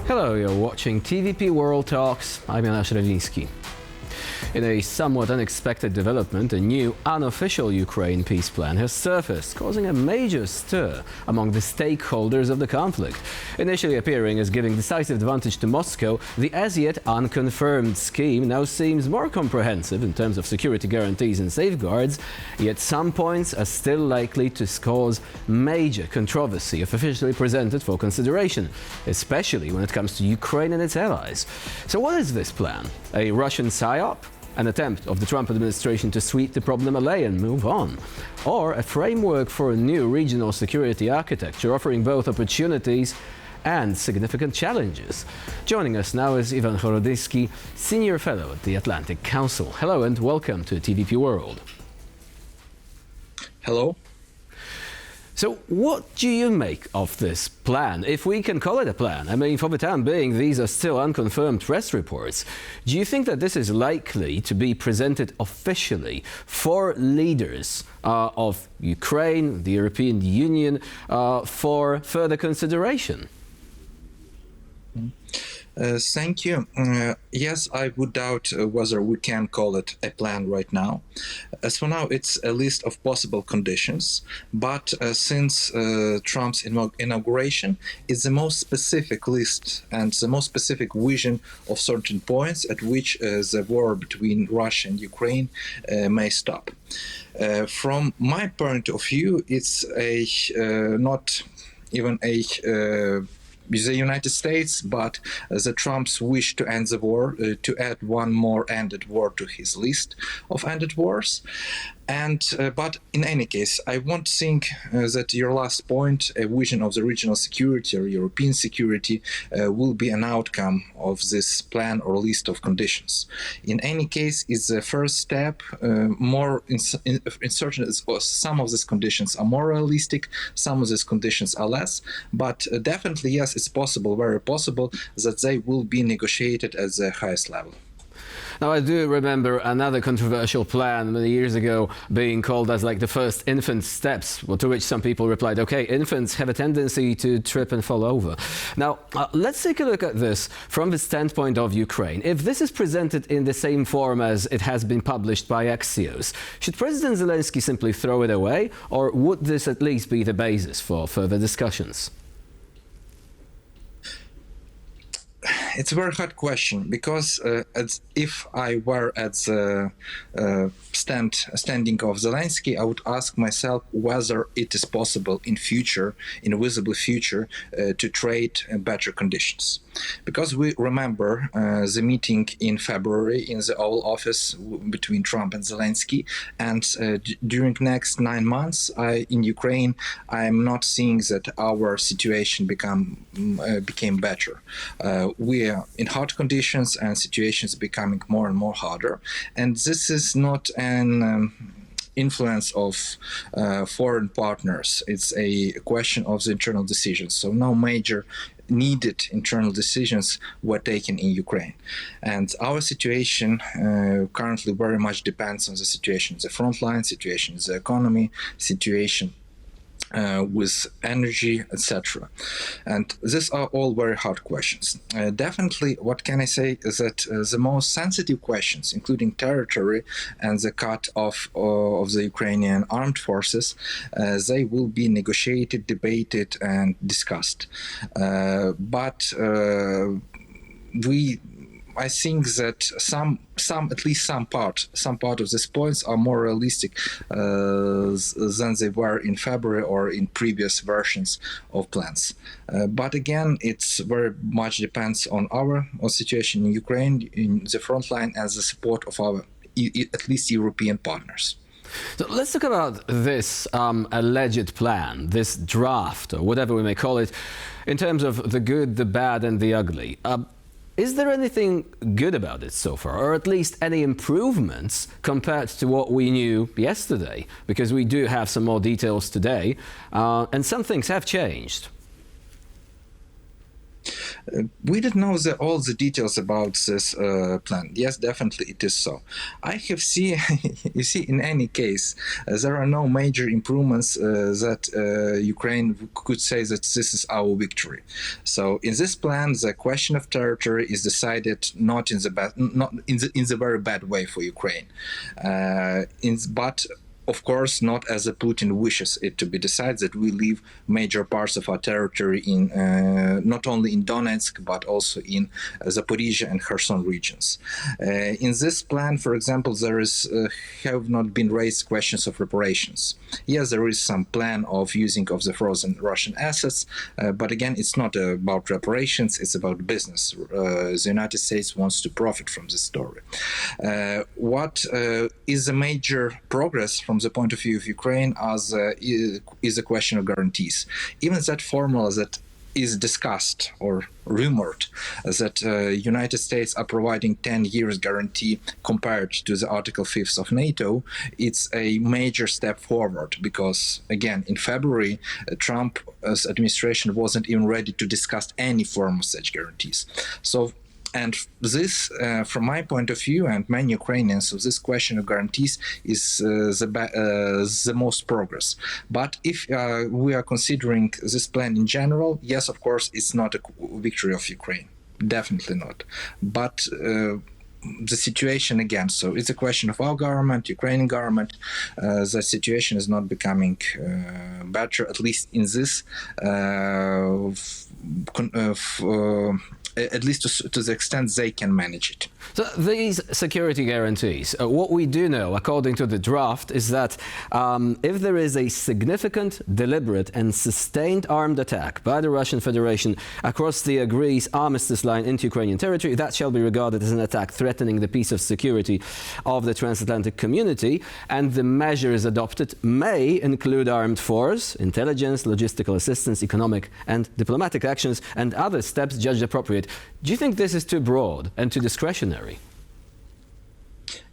Hello, you're watching TVP World Talks. I'm Jonasz Rewiński. In a somewhat unexpected development, a new unofficial Ukraine peace plan has surfaced, causing a major stir among the stakeholders of the conflict. Initially appearing as giving decisive advantage to Moscow, the as-yet unconfirmed scheme now seems more comprehensive in terms of security guarantees and safeguards, yet some points are still likely to cause major controversy if officially presented for consideration, especially when it comes to Ukraine and its allies. So what is this plan? A Russian psyop? An attempt of the Trump administration to sweep the problem away and move on? Or a framework for a new regional security architecture offering both opportunities and significant challenges? Joining us now is Horodyskyy, Senior Fellow at the Atlantic Council. Hello and welcome to TVP World. Hello. So what do you make of this plan, if we can call it a plan? I mean, for the time being, these are still unconfirmed press reports. Do you think that this is likely to be presented officially for leaders of Ukraine, the European Union, for further consideration? Thank you. Yes, I would doubt whether we can call it a plan right now. As for now, it's a list of possible conditions, but since Trump's inauguration, it's the most specific list and the most specific vision of certain points at which the war between Russia and Ukraine may stop. From my point of view, it's not even the United States, but the Trump's wish to end the war, to add one more ended war to his list of ended wars. And but in any case, I won't think that your last point, a vision of the regional security or European security, will be an outcome of this plan or list of conditions. In any case, it's the first step. More in certain, some of these conditions are more realistic, some of these conditions are less. But definitely, yes, it's possible, very possible, that they will be negotiated at the highest level. Now, I do remember another controversial plan many years ago being called as like the first infant steps, to which some people replied, okay, infants have a tendency to trip and fall over. Now, let's take a look at this from the standpoint of Ukraine. If this is presented in the same form as it has been published by Axios, should President Zelensky simply throw it away, or would this at least be the basis for further discussions? It's a very hard question, because if I were at the standing of Zelensky, I would ask myself whether it is possible in future, in visible future, to trade better conditions. Because we remember the meeting in February in the Oval Office between Trump and Zelensky, and during next 9 months in Ukraine, I'm not seeing that our situation became better. We are in hard conditions, and situations becoming more and more harder. And this is not an influence of foreign partners. It's a question of the internal decisions. So no major needed internal decisions were taken in Ukraine. And our situation currently very much depends on the situation, the front line situation, the economy situation, with energy, etc. And these are all very hard questions. Definitely, what can I say is that the most sensitive questions, including territory and the cut off of the Ukrainian armed forces, they will be negotiated, debated, and discussed. I think that at least some part of these points are more realistic than they were in February or in previous versions of plans. But again, it's very much depends on our situation in Ukraine, in the front line, and the support of our at least European partners. So let's talk about this alleged plan, this draft, or whatever we may call it, in terms of the good, the bad, and the ugly. Is there anything good about it so far, or at least any improvements compared to what we knew yesterday? Because we do have some more details today, and some things have changed. We don't know all the details about this plan. Yes, definitely it is so. I have seen, you see, in any case, there are no major improvements that Ukraine could say that this is our victory. So in this plan, the question of territory is decided not in the very bad way for Ukraine, but of course, not as Putin wishes it to be decided, that we leave major parts of our territory in not only in Donetsk, but also in Zaporizhia and Kherson regions. In this plan, for example, there have not been raised questions of reparations. Yes, there is some plan of using of the frozen Russian assets, but again, it's not about reparations, it's about business. The United States wants to profit from this story. What is a major progress from the point of view of Ukraine is a question of guarantees. Even that formula that is discussed or rumored that United States are providing 10 years guarantee compared to the Article 5th of NATO, it's a major step forward because, again, in February, Trump's administration wasn't even ready to discuss any form of such guarantees. And this, from my point of view, and many Ukrainians, so this question of guarantees is the most progress. But if we are considering this plan in general, yes, of course, it's not a victory of Ukraine. Definitely not. But the situation again, so it's a question of our government, Ukrainian government. The situation is not becoming better, at least in this at least to the extent they can manage it. So these security guarantees, what we do know, according to the draft, is that if there is a significant, deliberate and sustained armed attack by the Russian Federation across the agreed armistice line into Ukrainian territory, that shall be regarded as an attack threatening the peace of security of the transatlantic community, and the measures adopted may include armed force, intelligence, logistical assistance, economic and diplomatic actions, and other steps judged appropriate. Do you think this is too broad and too discretionary?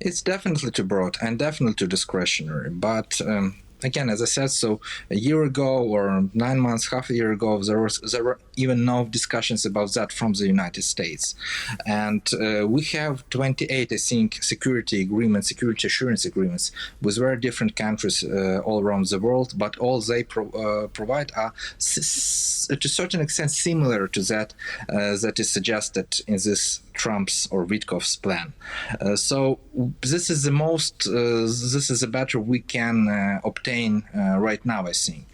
It's definitely too broad and definitely too discretionary. But again, as I said, so a year ago or 9 months, half a year ago, there were even no discussions about that from the United States. And we have 28, I think, security agreements, security assurance agreements with very different countries all around the world, but all they provide are to a certain extent similar to that that is suggested in this Trump's or Witkoff's plan. So this is the better we can obtain right now, I think.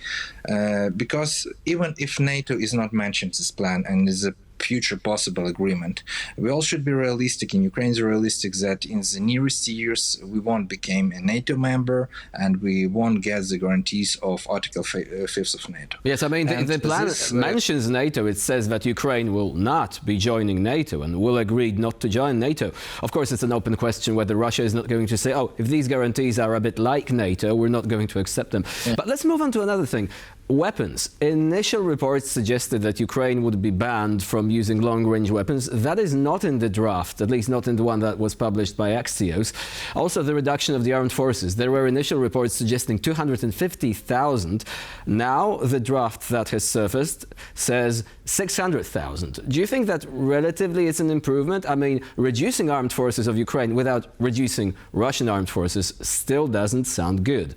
Because even if NATO is not mentioned in this plan and is a future possible agreement, we all should be realistic, and Ukraine is realistic, that in the nearest years we won't become a NATO member and we won't get the guarantees of Article 5th of NATO. Yes, I mean, the plan mentions NATO. It says that Ukraine will not be joining NATO and will agree not to join NATO. Of course, it's an open question whether Russia is not going to say, oh, if these guarantees are a bit like NATO, we're not going to accept them. Yeah. But let's move on to another thing. Weapons. Initial reports suggested that Ukraine would be banned from using long-range weapons. That is not in the draft, at least not in the one that was published by Axios. Also, the reduction of the armed forces. There were initial reports suggesting 250,000. Now, the draft that has surfaced says 600,000. Do you think that relatively it's an improvement? I mean, reducing armed forces of Ukraine without reducing Russian armed forces still doesn't sound good.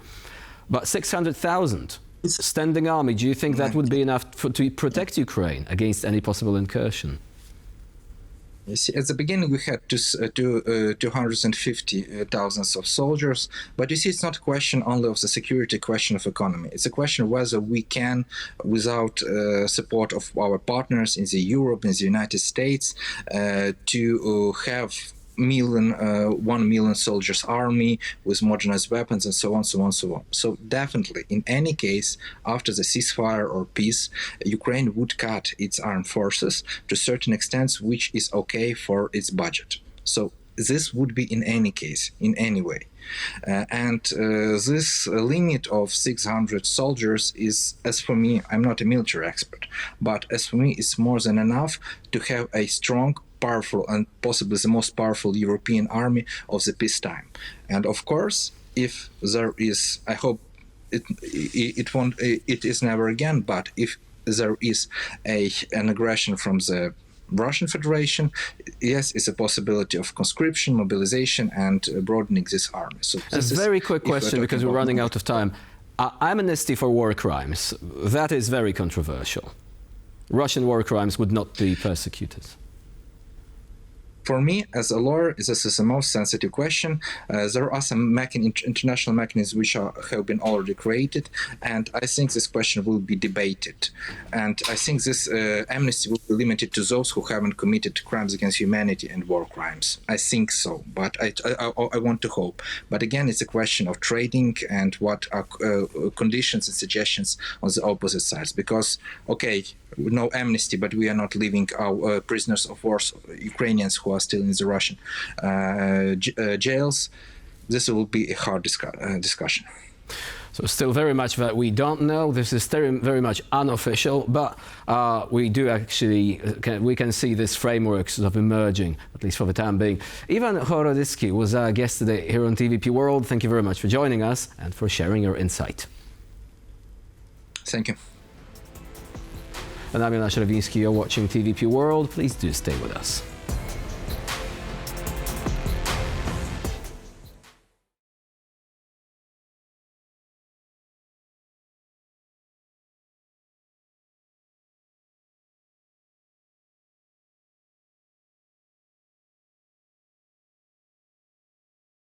But 600,000. Standing army, do you think that would be enough to protect Ukraine against any possible incursion? You see, at the beginning we had 250,000 of soldiers, but you see, it's not a question only of the security, question of economy. It's a question of whether we can, without support of our partners in the Europe, in the United States, to have 1 million soldiers army with modernized weapons and so on. So definitely, in any case, after the ceasefire or peace, Ukraine would cut its armed forces to a certain extent, which is okay for its budget. So this would be in any case, in any way. This limit of 600 soldiers is, as for me, I'm not a military expert, but as for me, it's more than enough to have a strong, powerful, and possibly the most powerful European army of the peacetime. And of course, if there is, I hope it is never again, but if there is an aggression from the Russian Federation, yes, it's a possibility of conscription, mobilization, and broadening this army. So a very quick question, because we're running out of time. Amnesty for war crimes, that is very controversial. Russian war crimes would not be persecuted. For me, as a lawyer, this is the most sensitive question. There are some international mechanisms which have been already created, and I think this question will be debated. And I think this amnesty will be limited to those who haven't committed crimes against humanity and war crimes. I think so, but I want to hope. But again, it's a question of trading and what are conditions and suggestions on the opposite sides. Because, okay, no amnesty, but we are not leaving our prisoners of war, Ukrainians who are still in the Russian jails. This will be a hard discussion. So still very much that we don't know. This is very much unofficial, but we do actually, we can see this framework sort of emerging, at least for the time being. Ivan Horodyskyy was our guest today here on TVP World. Thank you very much for joining us and for sharing your insight. Thank you. And I'm Jonasz Rewiński. You're watching TVP World. Please do stay with us.